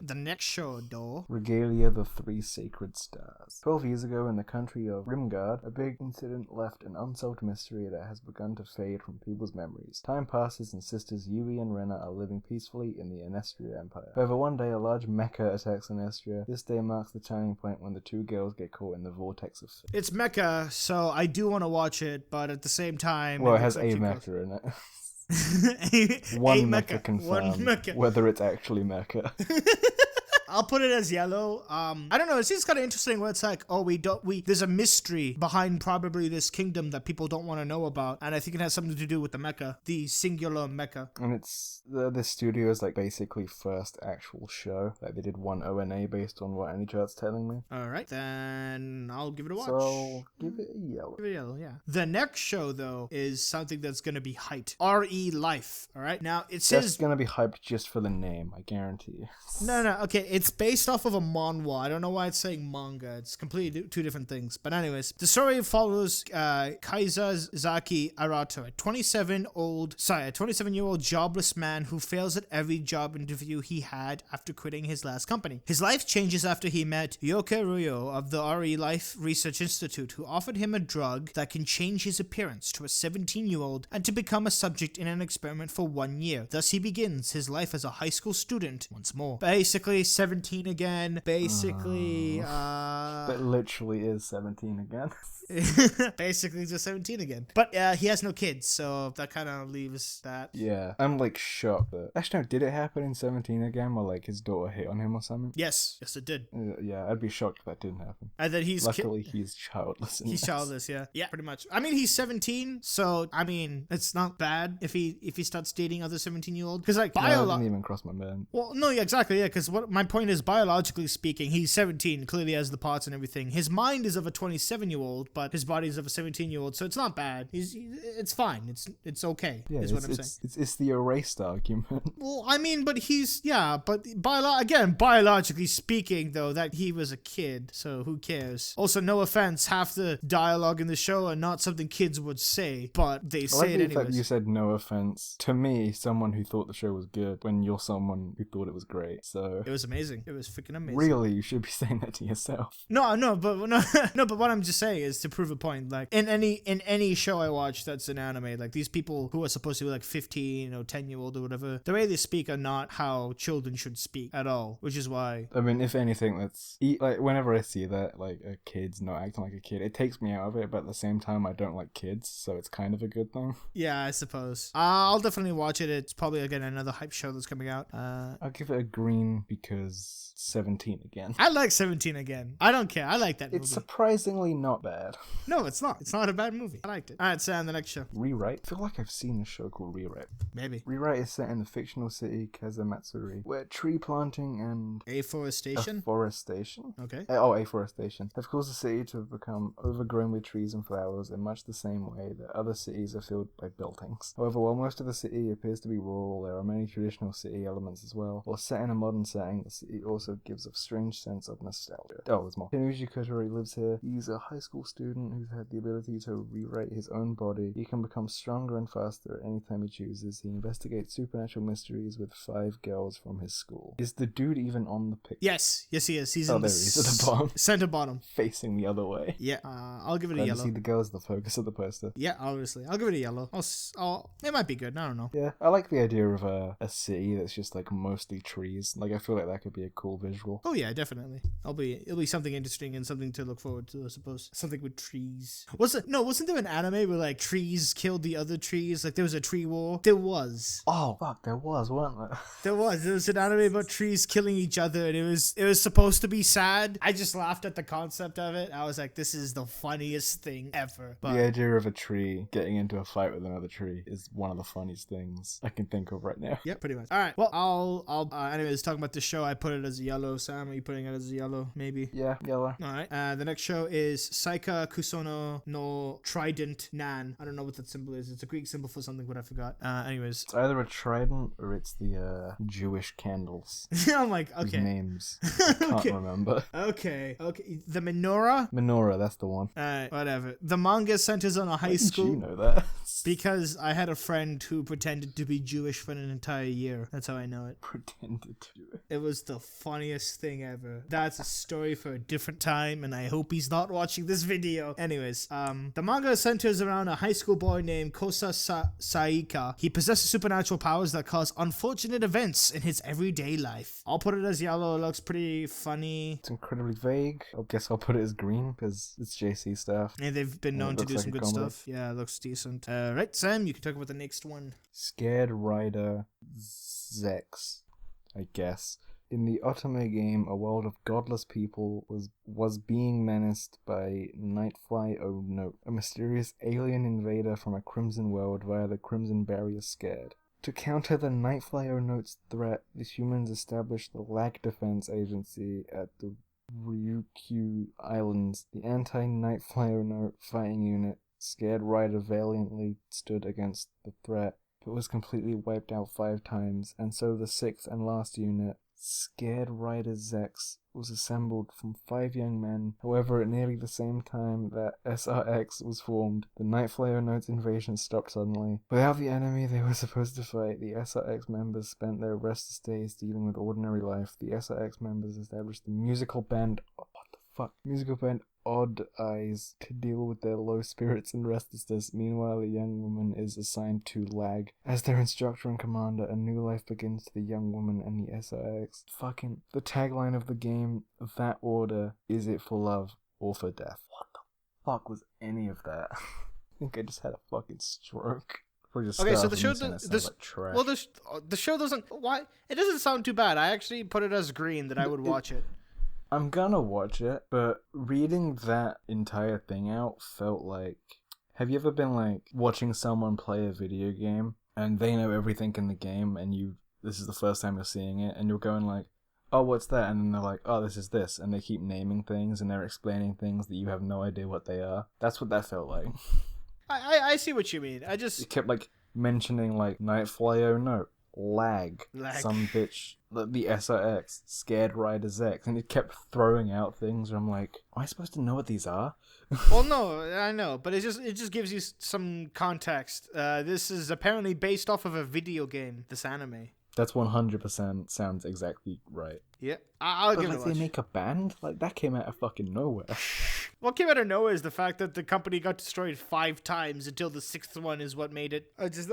The next show, though. Regalia the Three Sacred Stars. 12 years ago in the country of Rimgard, a big incident left an unsolved mystery that has begun to fade from people's memories. Time passes and sisters Yui and Rena are living peacefully in the Anestria Empire. However, one day a large mecha attacks Anestria. This day marks the turning point when the two girls get caught in the vortex of fate. It's mecha, so I do want to watch it, but at the same time... Well, it has a mecha in it. One mecha confirmed, whether it's actually mecha. I'll put it as yellow. I don't know. It seems kind of interesting where it's like, oh, there's a mystery behind probably this kingdom that people don't want to know about. And I think it has something to do with the mecha, the singular mecha. And it's, the studio's like basically first actual show. Like they did one ONA based on what AnyChart's telling me. All right, then I'll give it a watch. So, give it a yellow. Give it a yellow, yeah. The next show, though, is something that's going to be hyped. R.E. Life, all right? Now, it says... That's going to be hyped just for the name, I guarantee you. No, okay, it's based off of a manhwa. I don't know why it's saying manga. It's completely two different things. But anyways, the story follows Kaizazaki Arato, a 27-year-old jobless man who fails at every job interview he had after quitting his last company. His life changes after he met Yoke Ryo of the RE Life Research Institute, who offered him a drug that can change his appearance to a 17-year-old and to become a subject in an experiment for 1 year. Thus he begins his life as a high school student once more. Basically 17 again. Basically, But literally is 17 again. Basically just 17 again. But he has no kids, so that kind of leaves that. Yeah, I'm like shocked that... Actually, no, did it happen in 17 again where like his daughter hit on him or something? Yes it did. Yeah, I'd be shocked if that didn't happen. And then Luckily, he's childless. He's childless, yeah. Yeah, pretty much. I mean, he's 17, so I mean, it's not bad if he starts dating other 17-year-olds. Because like, no, it didn't even cross my mind. Well, no, yeah, exactly, yeah, because what my point is, biologically speaking, he's 17, clearly has the parts and everything. His mind is of a 27-year-old, but his body is of a 17-year-old, so it's not bad. It's fine. It's okay, yeah, is what I'm saying. It's the erased argument. Well, I mean, but biologically speaking, though, that he was a kid, so who cares? Also, no offense, half the dialogue in the show are not something kids would say, but they say it anyways. You said no offense. To me, someone who thought the show was good, when you're someone who thought it was great, so... It was amazing. It was freaking amazing. Really, you should be saying that to yourself. No, but what I'm just saying is to prove a point. Like, in any show I watch that's an anime, like, these people who are supposed to be like 15 or 10-year-old or whatever, the way they speak are not how children should speak at all, which is why... I mean, if anything, like, whenever I see that, like, a kid's not acting like a kid, it takes me out of it, but at the same time, I don't like kids, so it's kind of a good thing. Yeah, I suppose. I'll definitely watch it. It's probably, again, another hype show that's coming out. I'll give it a green because 17 again. I like 17 again. I don't care. I like that movie. It's surprisingly not bad. No, it's not. It's not a bad movie. I liked it. Alright, so on the next show. Rewrite? I feel like I've seen a show called Rewrite. Maybe. Rewrite is set in the fictional city Kazamatsuri, where tree planting and... Afforestation? Okay. Afforestation have caused the city to have become overgrown with trees and flowers in much the same way that other cities are filled by buildings. However, while most of the city appears to be rural, there are many traditional city elements as well. While set in a modern setting, the city also gives a strange sense of nostalgia. Oh, there's more. Tenuji Kotori lives here. He's a high school student who's had the ability to rewrite his own body. He can become stronger and faster at any time he chooses. He investigates supernatural mysteries with 5 girls from his school. Is the dude even on the picture? Yes, he is. He's in the there he is at the bottom. Center bottom. Facing the other way. Yeah, I'll give it a yellow. See the girls, the focus of the poster. Yeah, obviously. I'll give it a yellow. It might be good. I don't know. Yeah, I like the idea of a city that's just like mostly trees. Like, I feel like that could be a cool visual. Oh yeah, definitely. It'll be something interesting and something to look forward to, I suppose. Something with trees. Wasn't there an anime where like trees killed the other trees? Like there was a tree war? There was. Oh fuck, there was, wasn't there? There was an anime about trees killing each other, and it was supposed to be sad. I just laughed at the concept of it. I was like, this is the funniest thing ever. But the idea of a tree getting into a fight with another tree is one of the funniest things I can think of right now. Yep, pretty much. All right. Well, I'll anyways, talking about the show, I put it as a yellow. Sam, are you putting it as a yellow? Maybe. Yeah, yellow. All right. The next show is Saika Cusano no Trident Nan. I don't know what that symbol is. It's a Greek symbol for something, but I forgot. Anyways. It's either a trident or it's the Jewish candles. I'm like, okay. Whose names I can't remember. Okay. The menorah? Menorah, that's the one. Alright, whatever. The manga centers on a high school. Did you know that? Because I had a friend who pretended to be Jewish for an entire year. That's how I know it. Pretended to do it. It was the funniest thing ever. That's a story for a different time, and I hope he's not watching this video. Anyways, the manga centers around a high school boy named Kosa Saika. He possesses supernatural powers that cause unfortunate events in his everyday life. I'll put it as yellow. It looks pretty funny. It's incredibly vague. I guess I'll put it as green because it's JC stuff. And they've been known to do some good stuff. Yeah, it looks decent. Right, Sam, you can talk about the next one. Scared Rider Zex, I guess. In the Otome game, a world of godless people was being menaced by Nightfly Ono, a mysterious alien invader from a Crimson world via the Crimson Barrier Scared. To counter the Nightfly Ono's threat, the humans established the Lag Defense Agency at the Ryukyu Islands. The anti-Nightfly Ono fighting unit, Scared Rider, valiantly stood against the threat, but was completely wiped out 5 times, and so the 6th and last unit, Scared Rider Zex, was assembled from 5 young men. However, at nearly the same time that SRX was formed, the Nightfly Ono's invasion stopped suddenly. Without the enemy they were supposed to fight, the SRX members spent their restless days dealing with ordinary life. The SRX members established the musical band Odd Eyes to deal with their low spirits and restlessness. Meanwhile, a young woman is assigned to Lag. As their instructor and commander, a new life begins to the young woman and the SRX. The tagline of the game, that order, is it for love or for death? What the fuck was any of that? I think I just had a fucking stroke. Okay, so the show the show doesn't. Why? It doesn't sound too bad. I actually put it as green that I would watch it. I'm gonna watch it, but reading that entire thing out felt like... Have you ever been, like, watching someone play a video game, and they know everything in the game, and this is the first time you're seeing it, and you're going like, oh, what's that? And then they're like, oh, this is this, and they keep naming things, and they're explaining things that you have no idea what they are. That's what that felt like. I see what you mean. It kept, like, mentioning, like, Nightfly Ono, Lag, some bitch, the SRX, Scared Rider Zex, and it kept throwing out things where I'm like, am I supposed to know what these are? Well, no, I know, but it just gives you some context. This is apparently based off of a video game, this anime. That's 100% sounds exactly right. Yeah, I'll give it a watch. They make a band? Like, that came out of fucking nowhere. What came out of nowhere is the fact that the company got destroyed 5 times until the 6th one is what made it. That's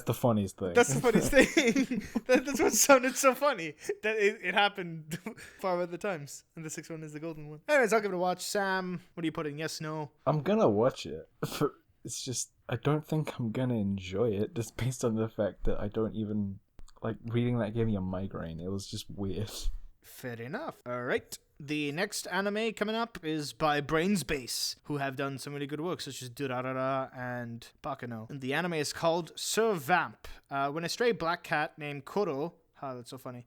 the funniest thing. That's the funniest thing. That's what sounded so funny. That it happened 5 other times. And the 6th one is the golden one. Anyways, I'll give it a watch. Sam, what are you putting? Yes, no? I'm gonna watch it. It's just, I don't think I'm gonna enjoy it, just based on the fact that I don't even... Like, reading that gave me a migraine. It was just weird. Fair enough. Alright. The next anime coming up is by Brains Base, who have done some really good work, such as Durarara and Bakano. And the anime is called Sir Vamp. When a stray black cat named Koro... that's so funny.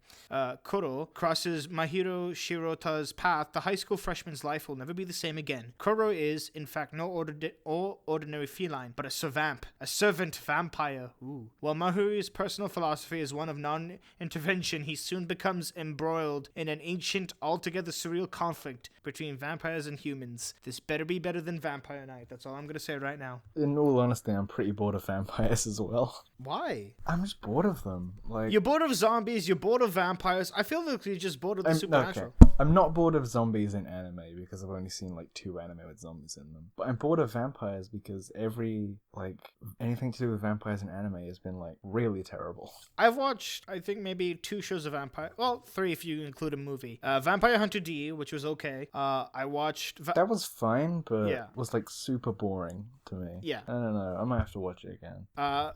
Koro crosses Mahiro Shirota's path. The high school freshman's life will never be the same again. Koro is, in fact, no ordinary feline, but a servant vampire. Ooh. While Mahiro's personal philosophy is one of non-intervention, he soon becomes embroiled in an ancient, altogether surreal conflict between vampires and humans. This better be better than Vampire Night. That's all I'm going to say right now. In all honesty, I'm pretty bored of vampires as well. Why? I'm just bored of them. Like, you're bored of zombies, you're bored of vampires. I feel like you're just bored of the supernatural. Okay. I'm not bored of zombies in anime because I've only seen like 2 anime with zombies in them. But I'm bored of vampires because anything to do with vampires in anime has been like really terrible. I've watched, I think, maybe 2 shows of vampire. Well, 3 if you include a movie. Vampire Hunter D, which was okay. I watched... that was fine, but was like super boring to me. Yeah. I don't know. I might have to watch it again.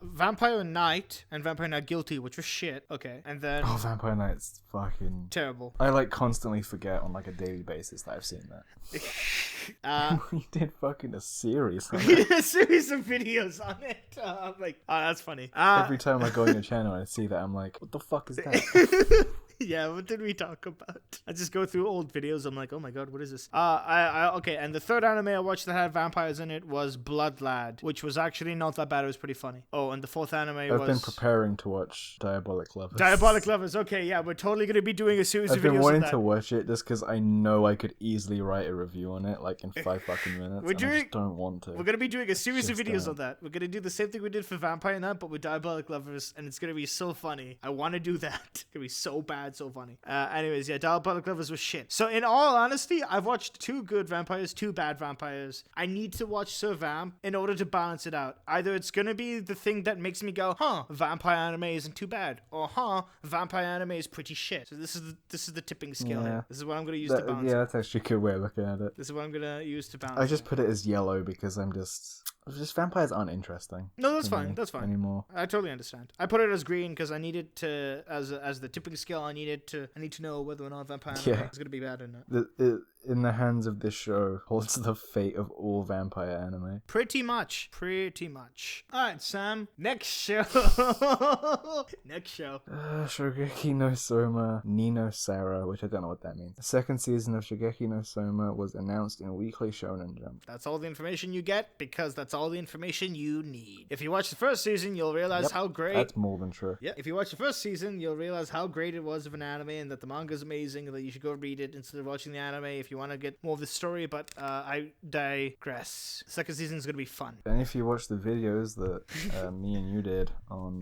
Vampire Night and Vampire Night Guilty, which was shit. Okay. And then... Oh, Vampire Night's fucking... terrible. I like constantly forget on like a daily basis that I've seen that. We did fucking a series on it. A series of videos on it. I'm like, oh, that's funny. Every time I go on your channel and I see that, I'm like, what the fuck is that? Yeah, what did we talk about? I just go through old videos. I'm like, oh my god, what is this? Okay, and the third anime I watched that had vampires in it was Blood Lad, which was actually not that bad. It was pretty funny. Oh, and the fourth anime I've been preparing to watch Diabolic Lovers. Diabolic Lovers. Okay, yeah, we're totally gonna be doing a series of videos. I've been wanting to watch it just because I know I could easily write a review on it like in 5 fucking minutes. I just don't want to. We're gonna be doing a series of videos on that. We're gonna do the same thing we did for Vampire and that, but with Diabolic Lovers, and it's gonna be so funny. I want to do that. It's gonna be so bad, so funny. Anyways, yeah, Diabolic Lovers was shit. So in all honesty, I've watched 2 good vampires, 2 bad vampires. I need to watch Sir Vamp in order to balance it out. Either it's gonna be the thing that makes me go, huh, vampire anime isn't too bad, or huh, vampire anime is pretty shit. So this is the tipping scale here. This is what I'm gonna use to balance. Yeah, that's actually a good way of looking at it. This is what I'm gonna use to balance. I just put it as yellow because I'm just vampires aren't interesting. No, that's fine. That's fine. Anymore. I totally understand. I put it as green because I needed to, as the tipping scale, I need to know whether or not vampire anime is gonna be bad or not. In the hands of this show holds the fate of all vampire anime. Pretty much. Alright, Sam. Next show. Shigeki no Soma Nino Sara, which I don't know what that means. The second season of Shigeki no Soma was announced in Weekly Shonen Jump. That's all the information you get because that's all the information you need. If you watch the first season, you'll realize how great... That's more than true. Yeah, if you watch the first season, you'll realize how great it was of an anime and that the manga is amazing and that you should go read it instead of watching the anime if you want to get more of the story, but I digress. The second season is going to be fun. And if you watch the videos that me and you did on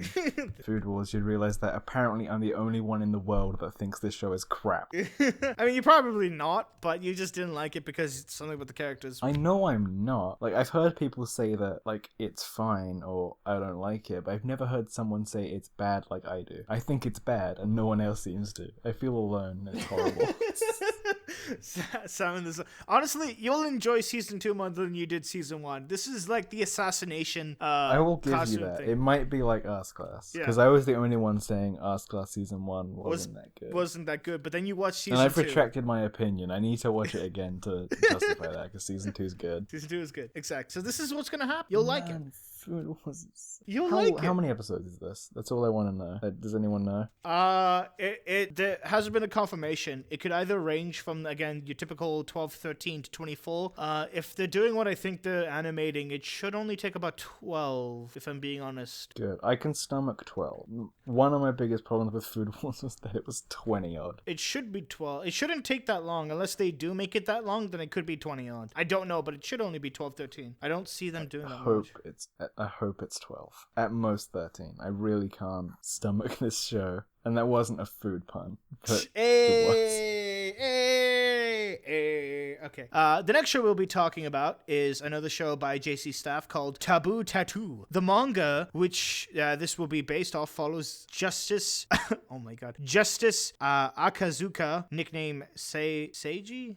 Food Wars, you'd realize that apparently I'm the only one in the world that thinks this show is crap. I mean, you're probably not, but you just didn't like it because it's something about the characters. I know I'm not. Like, I've heard people say that, like, it's fine or I don't like it, but I've never heard someone say it's bad like I do. I think it's bad and no one else seems to. I feel alone. It's horrible. Honestly, you'll enjoy season 2 more than you did season 1. This is like the assassination I will give you that thing. It might be like Ass Class because I was the only one saying Ass Class season 1 wasn't that good, but then you watch season 2 and I've retracted my opinion. I need to watch it again to justify that because season 2 is good. Season 2 is good, exactly. So this is what's gonna happen. You'll like it. You'll like it. How many episodes is this? That's all I want to know. Does anyone know? There hasn't been a confirmation. It could either range from, again, your typical 12, 13 to 24. If they're doing what I think they're animating, it should only take about 12, if I'm being honest. Good. I can stomach 12. One of my biggest problems with Food Wars was that it was 20 odd. It should be 12. It shouldn't take that long. Unless they do make it that long, then it could be 20 odd. I don't know, but it should only be 12, 13. I don't see them doing that much. I hope it's 12. At most 13. I really can't stomach this show. And that wasn't a food pun, but it was. Okay. The next show we'll be talking about is another show by JC Staff called Taboo Tattoo. The manga, which this will be based off, follows Justice... oh my god. Justice Akazuka, nickname Seigi?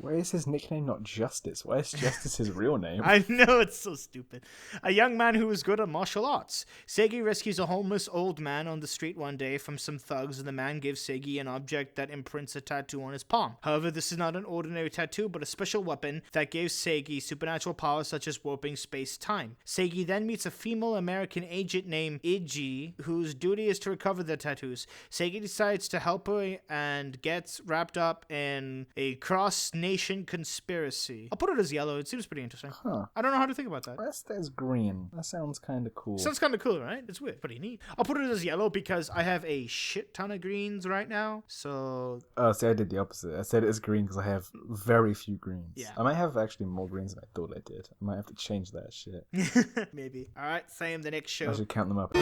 Why is his nickname not Justice? Why is Justice his real name? I know, it's so stupid. A young man who is good at martial arts. Seigi rescues a homeless old man on the street one day from some thugs, and the man gives Seigi an object that imprints a tattoo on his palm. However, this is not an ordinary tattoo, but a special weapon that gives Seigi supernatural powers such as warping space-time. Seigi then meets a female American agent named Iji, whose duty is to recover the tattoos. Seigi decides to help her and gets wrapped up in a cross-nation conspiracy. I'll put it as yellow. It seems pretty interesting. Huh. I don't know how to think about that. That's green. That sounds kind of cool. Sounds kind of cool, right? It's weird. Pretty neat. I'll put it as yellow because I have a shit ton of greens right now, so... Oh, see, I did the opposite. I said it as green because I have very few greens. Yeah. I might have actually more greens than I thought I did. I might have to change that shit. Maybe. Alright, Sam, the next show. I should count them up.